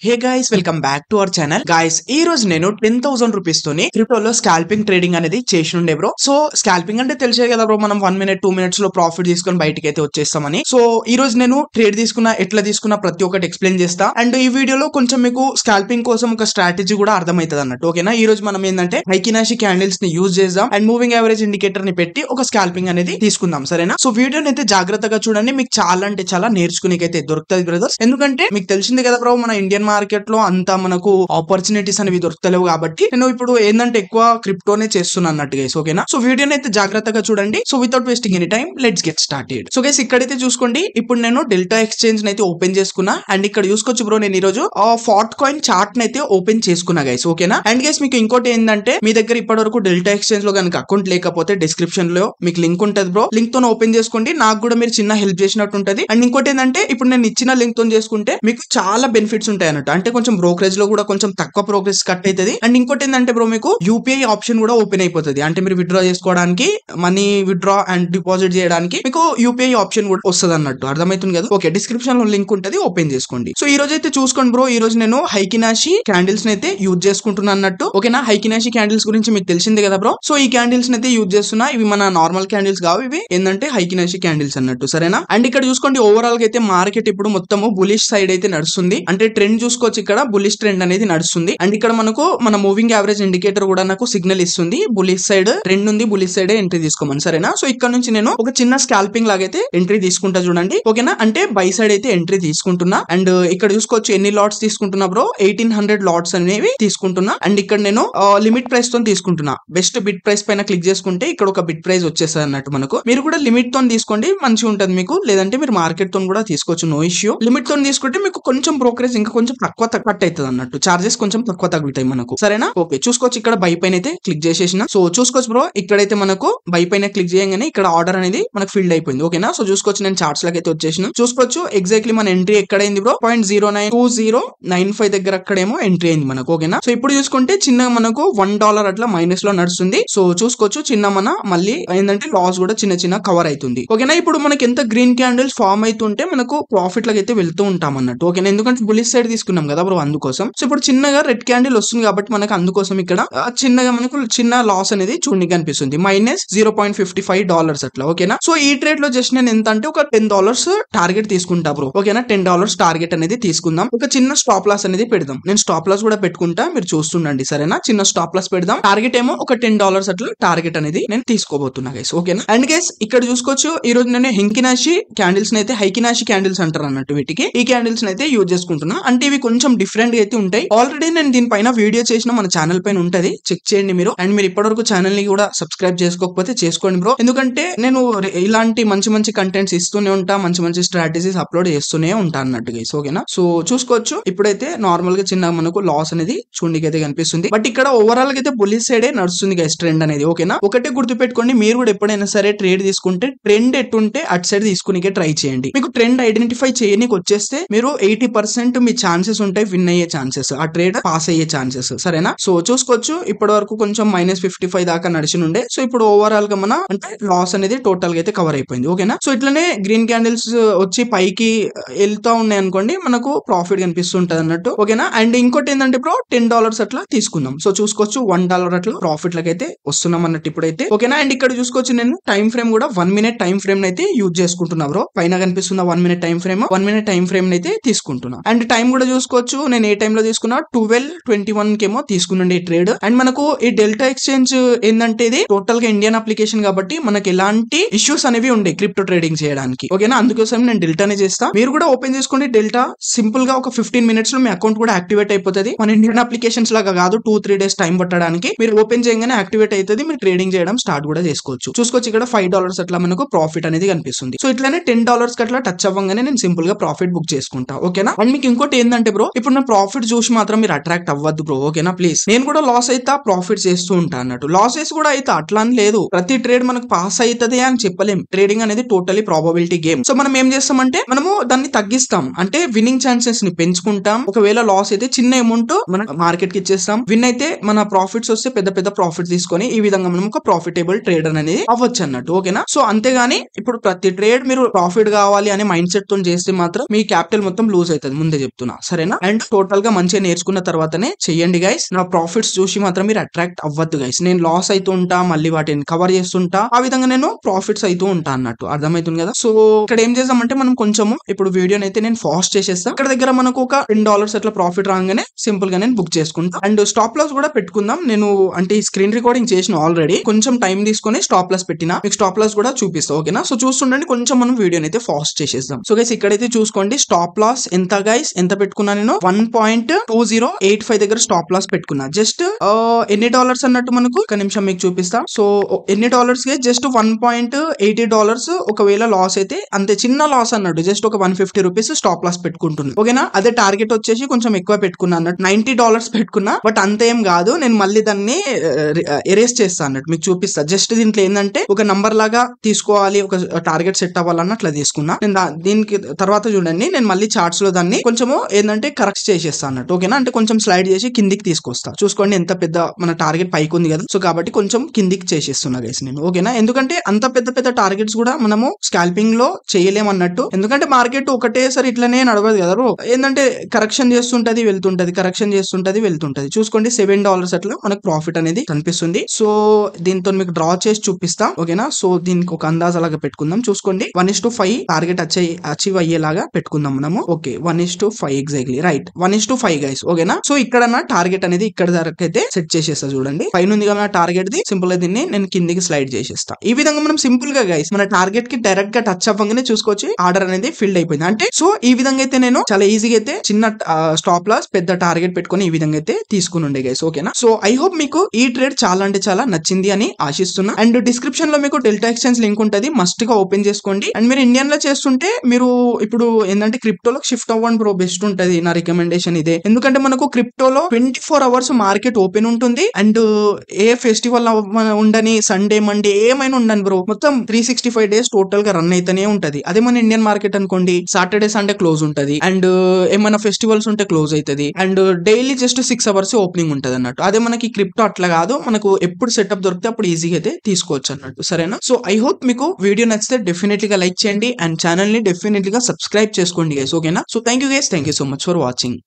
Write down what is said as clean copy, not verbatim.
Hey guys, welcome back to our channel. Guys, ఈ రోజు నేను 10,000 రూపీస్ తోని క్రిప్టోలో స్కాల్పింగ్ ట్రేడింగ్ అనేది చేసి ఉండే బ్రో. సో స్కాల్పింగ్ అంటే తెలిసే కదా బ్రో, మనం 1 minute 2 minutes లో ప్రాఫిట్ తీసుకొని బయటికి అయితే వచ్చేస్తామని. సో ఈ రోజు నేను ట్రేడ్ తీసుకున్నా, ఎట్లా తీసుకున్నా ప్రతి ఒక్కటి ఎక్స్ప్లెయిన్ చేస్తా. అండ్ ఈ వీడియోలో కొంచెం మీకు స్కాల్పింగ్ కోసం ఒక స్ట్రాటజీ కూడా అర్థమవుతుంది అన్నట్టు. ఓకేనా, ఈ రోజు మనం ఏంటంటే హైకినాషి క్యాండిల్స్ ని యూజ్ చేద్దాం అండ్ మూవింగ్ యావరేజ్ ఇండికేటర్ ని పెట్టి ఒక స్కాల్పింగ్ అనేది తీసుకుందాం. సరేనా? సో వీడియోని అయితే జాగ్రత్తగా చూడండి, మీకు చాలా అంటే చాలా నేర్చుకునేకైతే దొరుకుతుంది బ్రదర్స్. ఎందుకంటే మీకు తెలిసింది కదా బ్రో, మన ఇండియన్ మార్కెట్ లో అంత మనకు ఆపర్చునిటీస్ అనేవి దొరుకుతలేవు. కాబట్టి నేను ఇప్పుడు ఏంటంటే ఎక్కువ క్రిప్టోనే చేస్తున్నా అన్నట్టు గైస్. ఓకేనా, సో వీడియోని అయితే జాగ్రత్తగా చూడండి. So without wasting any time let's get started. So guys, ఇక్కడైతే చూసుకోండి, ఇప్పుడు నేను డెల్టా ఎక్స్చేంజ్ అయితే ఓపెన్ చేసుకున్నా. అండ్ ఇక్కడ చూసుకోవచ్చు బ్రో, నేను ఈ రోజు ఫాట్ కాయిన్ చార్ట్ అయితే ఓపెన్ చేసుకున్నా గైస్. ఓకేనా, అండ్ గైస్ మీకు ఇంకోటి ఏంటంటే, మీ దగ్గర ఇప్పటి వరకు డెల్టా ఎక్స్చేంజ్ లో కనుక అకౌంట్ లేకపోతే డిస్క్రిప్షన్ లో మీకు లింక్ ఉంటది బ్రో, లింక్ తో ఓపెన్ చేసుకోండి. నాకు కూడా మీరు చిన్న హెల్ప్ చేసినట్టు ఉంటది. అండ్ ఇంకోటి ఏంటంటే, ఇప్పుడు నేను ఇచ్చిన లింక్ తో చేసుకుంటే మీకు చాలా బెనిఫిట్స్ ఉంటాయి అన్నట్టు. అంటే కొంచెం బ్రోకరేజ్ లో కూడా కొంచెం తక్కువ ప్రోగ్రెస్ కట్ అవుతుంది. అండ్ ఇంకోటి ఏంటంటే బ్రో, మీకు యూపీఐ ఆప్షన్ కూడా ఓపెన్ అయిపోతుంది. అంటే మీరు విత్డ్రా చేసుకోవడానికి, మనీ విత్డ్రా అండ్ డిపాజిట్ చేయడానికి మీకు యూపీఐ ఆప్షన్ కూడా వస్తుంది అన్నట్టు. అర్థమవుతుంది కదా? ఓకే, డిస్క్రిప్షన్ లో లింక్ ఉంటుంది, ఓపెన్ చేసుకోండి. సో ఈ రోజు అయితే చూసుకోండి బ్రో, ఈ రోజు నేను హైకినాషి క్యాండిల్స్ అయితే యూజ్ చేసుకుంటున్నా అన్నట్టు. ఓకేనా, హైకినాషి క్యాండిల్స్ గురించి మీకు తెలిసింది కదా బ్రో. సో ఈ క్యాండిల్స్ అయితే యూజ్ చేస్తున్నా. ఇవి మన నార్మల్ క్యాండిల్స్ కావు, ఇవి ఏంటంటే హైకినాషి క్యాండిల్స్ అన్నట్టు. సరేనా? అండ్ ఇక్కడ చూసుకోండి, ఓవరాల్ గా అయితే మార్కెట్ ఇప్పుడు మొత్తము బులిష్ సైడ్ అయితే నడుస్తుంది. అంటే ట్రెండ్ చూసుకోవచ్చు, ఇక్కడ బులిష్ ట్రెండ్ అనేది నడుస్తుంది. అండ్ ఇక్కడ మనకు మన మూవింగ్ యావరేజ్ ఇండికేటర్ కూడా నాకు సిగ్నల్ ఇస్తుంది, బులిష్ సైడ్ ట్రెండ్ ఉంది, బులిష్ సైడ్ ఎంట్రీ తీసుకోమని. సరేనా? సో ఇక్కడ నుంచి నేను ఒక చిన్న స్కాల్పింగ్ లాగైతే ఎంట్రీ తీసుకుంటా చూడండి. ఓకేనా, అంటే బై సైడ్ అయితే ఎంట్రీ తీసుకుంటున్నా. అండ్ ఇక్కడ చూసుకోవచ్చు ఎన్ని లాట్స్ తీసుకుంటున్నా బ్రో, 1800 లాట్స్ అనేవి తీసుకుంటున్నా. అండ్ ఇక్కడ నేను లిమిట్ ప్రైస్ తో తీసుకుంటున్నా. బెస్ట్ బిట్ ప్రైస్ పైన క్లిక్ చేసుకుంటే ఇక్కడ ఒక బిట్ ప్రైస్ వచ్చేస్తుంది అన్నట్టు మనకు. మీరు కూడా లిమిట్ తో తీసుకోండి, మంచిగా ఉంటుంది మీకు. లేదంటే మీరు మార్కెట్ తో కూడా తీసుకోవచ్చు, నో ఇష్యూ. లిమిట్ తో తీసుకుంటే మీకు కొంచెం బ్రోకరేజ్ ఇంకా కొంచెం తక్కువ కట్ అవుతుంది అన్నట్టు, చార్జెస్ కొంచెం తక్కువ తగ్గుతాయి మనకు. సరేనా? ఓకే, చూసుకోవచ్చు ఇక్కడ బై పైన అయితే క్లిక్ చేసేసిన. సో చూసుకోవచ్చు బ్రో, ఇక్కడైతే మనకు బై పైన క్లిక్ చేయగానే ఇక్కడ ఆర్డర్ అనేది మనకు ఫిల్డ్ అయిపోయింది. ఓకేనా, సో చూసుకోవచ్చు నేను చార్ట్స్ లకి అయితే వచ్చేసిన. చూసుకోవచ్చు ఎగ్జాక్ట్లీ మన ఎంట్రీ ఎక్కడైంది బ్రో, 0.092095 దగ్గర అక్కడేమో ఎంట్రీ అయింది మనకు. ఓకేనా, సో ఇప్పుడు చూసుకుంటే చిన్నగా మనకు $1 అట్లా మైనస్ లో నడుస్తుంది. సో చూసుకోవచ్చు చిన్న మన మళ్ళీ ఏంటంటే లాస్ కూడా చిన్న చిన్న కవర్ అవుతుంది. ఓకేనా, ఇప్పుడు మనకి ఎంత గ్రీన్ క్యాండిల్స్ ఫామ్ అవుతుంటే మనకు ప్రాఫిట్ లకి అయితే వెళ్తూ ఉంటాం అన్నట్టు. ఓకేనా, ఎందుకంటే బులిష్ సైడ్ తీసుకున్నాం కదా బ్రో, అందుకోసం. సో ఇప్పుడు చిన్నగా రెడ్ క్యాండిల్ వస్తుంది కాబట్టి మనకు అందుకోసం ఇక్కడ చిన్నగా మనకు చిన్న లాస్ అనేది చూడడానికి కనిపిస్తుంది, -$0.55 అట్లా. ఓకేనా, సో ఈ ట్రేడ్ లో జస్ట్ నేను ఎంత అంటే ఒక $10 టార్గెట్ తీసుకుంటా బ్రో. ఓకేనా, $10 టార్గెట్ అనేది తీసుకుందాం. ఒక చిన్న స్టాప్ లాస్ అనేది పెడదాం. నేను స్టాప్ లాస్ కూడా పెట్టుకుంటా, మీరు చూస్తుండండి. సరేనా? చిన్న స్టాప్ లాస్ పెడదాం. టార్గెట్ ఏమో ఒక $10 అట్లా టార్గెట్ అనేది నేను తీసుకోబోతున్నా గైస్. ఓకేనా, అండ్ గైస్ ఇక్కడ చూసుకోవచ్చు, ఈ రోజు నేను హెంకినాషి క్యాండిల్స్ అయితే హైకినాషి క్యాండిల్స్ అంటారు అన్నట్టు వీటికి. ఈ క్యాండిల్స్ అయితే యూజ్ చేసుకుంటున్నా. అంటే ఇవి కొంచెం డిఫరెంట్ గా అయితే ఉంటాయి. ఆల్రెడీ నేను దీనిపైన వీడియో చేసిన మన ఛానల్ పైన ఉంటది, చెక్ చేయండి మీరు. అండ్ మీరు ఇప్పటివరకు ఛానల్ ని కూడా సబ్స్క్రైబ్ చేసుకోకపోతే చేసుకోండి బ్రో, ఎందుకంటే నేను ఇలాంటి మంచి మంచి కంటెంట్స్ ఇస్తూనే ఉంటా, మంచి మంచి స్ట్రాటజీస్ అప్లోడ్ చేస్తూనే ఉంటా అన్నట్టు గైస్. ఓకేనా, సో చూసుకోవచ్చు ఇప్పుడైతే నార్మల్ గా చిన్న మనకు లాస్ అనేది చూడడానికి అయితే కనిపిస్తుంది. బట్ ఇక్కడ ఓవరాల్ గా అయితే బుల్లిష్ సైడే నడుస్తుంది గైస్ ట్రెండ్ అనేది. ఓకేనా, ఒకటే గుర్తుపెట్టుకోండి, మీరు కూడా ఎప్పుడైనా సరే ట్రేడ్ తీసుకుంటే ట్రెండ్ ఎట్టుంటే అటు సైడ్ తీసుకునే ట్రై చేయండి. మీకు ట్రెండ్ ఐడెంటిఫై చేయడానికి వచ్చేస్తే మీరు 80% మీ ఛాన్సెస్ ఉంటాయి విన్ అయ్యే ఛాన్సెస్, ఆ ట్రేడ్ పాస్ అయ్యే ఛాన్సెస్. సరేనా? సో చూసుకోవచ్చు ఇప్పటి వరకు కొంచెం -55 దాకా నడిచినుండే. సో ఇప్పుడు ఓవరాల్ గా మన అంటే లాస్ అనేది టోటల్ గా అయితే కవర్ అయిపోయింది. ఓకేనా, సో ఇట్లనే గ్రీన్ క్యాండిల్స్ వచ్చి పైకి వెళ్తా ఉన్నాయి అనుకోండి, మనకు ప్రాఫిట్ కనిపిస్తుంటది అన్నట్టు. ఓకేనా, అండ్ ఇంకోటి ఏంటంటే బ్రో, $10 అట్లా తీసుకుందాం. సో చూసుకోవచ్చు $1 అట్లా ప్రాఫిట్ లకి అయితే వస్తున్నాం అన్నట్టు ఇప్పుడైతే. ఓకేనా, అండ్ ఇక్కడ చూసుకోవచ్చు నేను టైం ఫ్రేమ్ కూడా 1 minute టైం ఫ్రేమ్ అయితే యూజ్ చేసుకుంటున్నా బ్రో. పైన కనిపిస్తున్న 1 minute time frame, 1 minute time frame అయితే తీసుకుంటున్నా. అండ్ టైం కూడా చూసుకోవచ్చు, నేను ఏ టైం లో తీసుకున్నా 12:21 కేమో తీసుకున్నాండి ఈ ట్రేడ్. అండ్ మనకు ఈ డెల్టా ఎక్స్చేంజ్ ఏంటంటే ఇది టోటల్ గా ఇండియన్ అప్లికేషన్ కాబట్టి మనకి ఎలాంటి ఇష్యూస్ అనేవి ఉండే క్రిప్టో ట్రేడింగ్ చేయడానికి. ఓకేనా, అందుకోసం నేను డెల్టానే చేస్తా. మీరు కూడా ఓపెన్ చేసుకోండి డెల్టా, సింపుల్ గా ఒక 15 minutes లో మీ అకౌంట్ కూడా యాక్టివేట్ అయిపోతుంది. మన ఇండియన్ అప్లికేషన్స్ లాగా కాదు 2-3 days టైం పట్టడానికి. మీరు ఓపెన్ చేయగానే యాక్టివేట్ అవుతుంది, మీరు ట్రేడింగ్ చేయడం స్టార్ట్ కూడా చేసుకోవచ్చు. చూసుకోవచ్చు ఇక్కడ $5 అట్లా మనకు ప్రాఫిట్ అనేది కనిపిస్తుంది. సో ఇట్లానే $10 అట్లా టచ్ అవ్వగానే నేను సింపుల్ గా ప్రాఫిట్ బుక్ చేసుకుంటా. ఓకేనా, అండ్ మీకు ఇంకోటి ఏంటంటే బ్రో, ఇప్పుడు నా ప్రాఫిట్ చూసి మాత్రం మీరు అట్రాక్ట్ అవ్వద్దు బ్రో. ఓకేనా, ప్లీజ్. నేను కూడా లాస్ అయితే ప్రాఫిట్ చేస్తూ ఉంటా అన్నట్టు. లాసెస్ కూడా అయితే అట్లా అని లేదు, ప్రతి ట్రేడ్ మనకు పాస్ అవుతుంది అని చెప్పలేం. ట్రేడింగ్ అనేది టోటలీ ప్రాబబిలిటీ గేమ్. సో మనం ఏం చేస్తామంటే మనము దాన్ని తగ్గిస్తాం, అంటే విన్నింగ్ ఛాన్సెస్ ని పెంచుకుంటాం. ఒకవేళ లాస్ అయితే చిన్న అమౌంట్ మనం మార్కెట్ కి ఇచ్చేస్తాం, విన్ అయితే మన ప్రాఫిట్స్ వస్తే పెద్ద పెద్ద ప్రాఫిట్ తీసుకొని ఈ విధంగా మనం ఒక ప్రాఫిటబుల్ ట్రేడర్ అనేది అవ్వచ్చు అన్నట్టు. ఓకేనా, సో అంతేగాని ఇప్పుడు ప్రతి ట్రేడ్ మీరు ప్రాఫిట్ కావాలి అనే మైండ్ సెట్ తో చేస్తే మాత్రం మీ క్యాపిటల్ మొత్తం లూజ్ అవుతుంది, ముందే చెప్తున్నా. సరేనా. అండ్ టోటల్ గా మంచిగా నేర్చుకున్న తర్వాతనే చెయ్యండి గైస్. నా ప్రాఫిట్స్ చూసి మాత్రం మీరు అట్రాక్ట్ అవ్వద్దు గైస్. నేను లాస్ అవుతూ ఉంటా, మళ్ళీ వాటిని కవర్ చేస్తుంటా, ఆ విధంగా నేను ప్రాఫిట్స్ అవుతూ ఉంటా అన్నట్టు, అర్థమవుతుంది కదా. సో ఇక్కడ ఏం చేద్దామంటే మనం కొంచెము ఇప్పుడు వీడియోని అయితే నేను ఫాస్ట్ చేసేస్తా. ఇక్కడ దగ్గర మనకు ఒక $10 అట్లా ప్రాఫిట్ రాగానే సింపుల్ గా నేను బుక్ చేసుకుంటా. అండ్ స్టాప్ లాస్ కూడా పెట్టుకుందాం. నేను అంటే ఈ స్క్రీన్ రికార్డింగ్ చేసిన ఆల్రెడీ, కొంచెం టైం తీసుకొని స్టాప్ లాస్ పెట్టినా, మీకు స్టాప్ లాస్ కూడా చూపిస్తా, ఓకేనా. సో చూస్తుండండి, కొంచెం మనం వీడియోని అయితే ఫాస్ట్ చేసేద్దాం. సో గైస్ ఇక్కడైతే చూసుకోండి, స్టాప్ లాస్ ఎంత గైస్, ఎంత పెట్టుకున్నా నేను 1.2085 దగ్గర స్టాప్ లాస్ పెట్టుకున్నా. జస్ట్ ఎన్ని డాలర్స్ అన్నట్టు మనకు ఒక నిమిషం మీకు చూపిస్తా. సో ఎన్ని డాలర్స్ కి జస్ట్ $1.80. ఒకవేళ లాస్ అయితే అంతే, చిన్న లాస్ అన్నట్టు, జస్ట్ ఒక 150 రూపీస్ స్టాప్ లాస్ పెట్టుకుంటున్నా, ఓకేనా. అదే టార్గెట్ వచ్చేసి కొంచెం ఎక్కువ పెట్టుకున్నా అన్నట్టు, $90 పెట్టుకున్నా. బట్ అంతేం కాదు, నేను మళ్ళీ దాన్ని ఎరేస్ చేస్తా అన్నట్టు, మీకు చూపిస్తా. జస్ట్ దీంట్లో ఏంటంటే ఒక నంబర్ లాగా తీసుకోవాలి, ఒక టార్గెట్ సెట్ అవ్వాలన్న అట్లా తీసుకున్నా నేను. దీనికి తర్వాత చూడండి, నేను మళ్ళీ చార్ట్స్ లో దాన్ని కొంచెము ఏంటంటే కరెక్ట్ చేసేస్తా అన్నట్టు, ఓకేనా. అంటే కొంచెం స్లైడ్ చేసి కిందికి తీసుకొస్తా. చూసుకోండి ఎంత పెద్ద మన టార్గెట్ పైకి ఉంది కదా. సో కాబట్టి కొంచెం కిందికి చేసేస్తున్నా గైస్ నేను, ఓకేనా. ఎందుకంటే అంత పెద్ద పెద్ద టార్గెట్స్ కూడా మనము స్కాల్పింగ్ లో చేయలేమన్నట్టు, ఎందుకంటే మార్కెట్ ఒకటేసారి ఇట్లనే నడవదు కదా. ఏంటంటే కరెక్షన్ చేస్తుంటది వెళ్తుంటది, కరెక్షన్ చేస్తుంటది వెళ్తుంటది. చూసుకోండి $7 అట్లా మనకు ప్రాఫిట్ అనేది కనిపిస్తుంది. సో దీంతో మీకు డ్రా చేసి చూపిస్తా, ఓకేనా. సో దీనికి ఒక అందాజ లాగా పెట్టుకుందాం. చూసుకోండి 1:5 టార్గెట్ అచీవ్ అయ్యేలాగా పెట్టుకుందాం మనము. ఓకే 1:5 ఎగ్జాక్ట్లీ రైట్, 1:5 గైస్, ఓకేనా. సో ఇక్కడ నా టార్గెట్ అనేది ఇక్కడ వరకు అయితే సెట్ చేసేస్తా. చూడండి పైన ఉంది కదా నా టార్గెట్ ది, సింపుల్ గా దీన్ని నేను కిందికి స్లైడ్ చేసేస్తా. ఈ విధంగా మనం సింపుల్ గా గైస్ మన టార్గెట్ కి డైరెక్ట్ గా టచ్ అవ్వగానే చూసుకోవచ్చు ఆర్డర్ అనేది ఫిల్డ్ అయిపోయింది. అంటే సో ఈ విధంగా అయితే నేను చాలా ఈజీగా అయితే చిన్న స్టాప్ లాస్ పెద్ద టార్గెట్ పెట్టుకుని ఈ విధంగా అయితే తీసుకుని ఉండే గైస్, ఓకేనా. సో ఐ హోప్ మీకు ఈ ట్రేడ్ చాలా అంటే చాలా నచ్చింది అని ఆశిస్తున్నా. అండ్ డిస్క్రిప్షన్ లో మీకు డెల్టా ఎక్స్చేంజ్ లింక్ ఉంటది, మస్ట్ గా ఓపెన్ చేసుకోండి. అండ్ మీరు ఇండియన్ లో చేస్తుంటే మీరు ఇప్పుడు ఏంటంటే క్రిప్టోలో షిఫ్ట్ అవ్వండి బ్రో, బెస్ట్ ఉంటది. నా రికమెండేషన్ ఇదే. ఎందుకంటే మనకు క్రిప్టోలో 24 అవర్స్ మార్కెట్ ఓపెన్ ఉంటుంది. అండ్ ఏ ఫెస్టివల్ ఉండని, సండే మండే ఏమైనా ఉండని బ్రో, మొత్తం 365 days టోటల్ గా రన్ అయితేనే ఉంటది. అదే మన ఇండియన్ మార్కెట్ అనుకోండి, సాటర్డే సండే క్లోజ్ ఉంటది, అండ్ ఏమైనా ఫెస్టివల్స్ ఉంటే క్లోజ్ అవుతుంది, and daily just 6 hours opening ఉంటది అన్నట్టు. అదే మనకి క్రిప్టో అట్లా కాదు, మనకు ఎప్పుడు సెటప్ దొరికితే అప్పుడు ఈజీగా అయితే తీసుకోవచ్చు అన్నట్టు, సరేనా. సో ఐ హోప్ మీకు వీడియో నచ్చితే డెఫినెట్లీ గా లైక్ చేయండి అండ్ ఛానల్ ని డెఫినెట్లీ గా సబ్స్క్రైబ్ చేసుకోండి గైస్, ఓకేనా. So thank you guys, thank you so much for watching.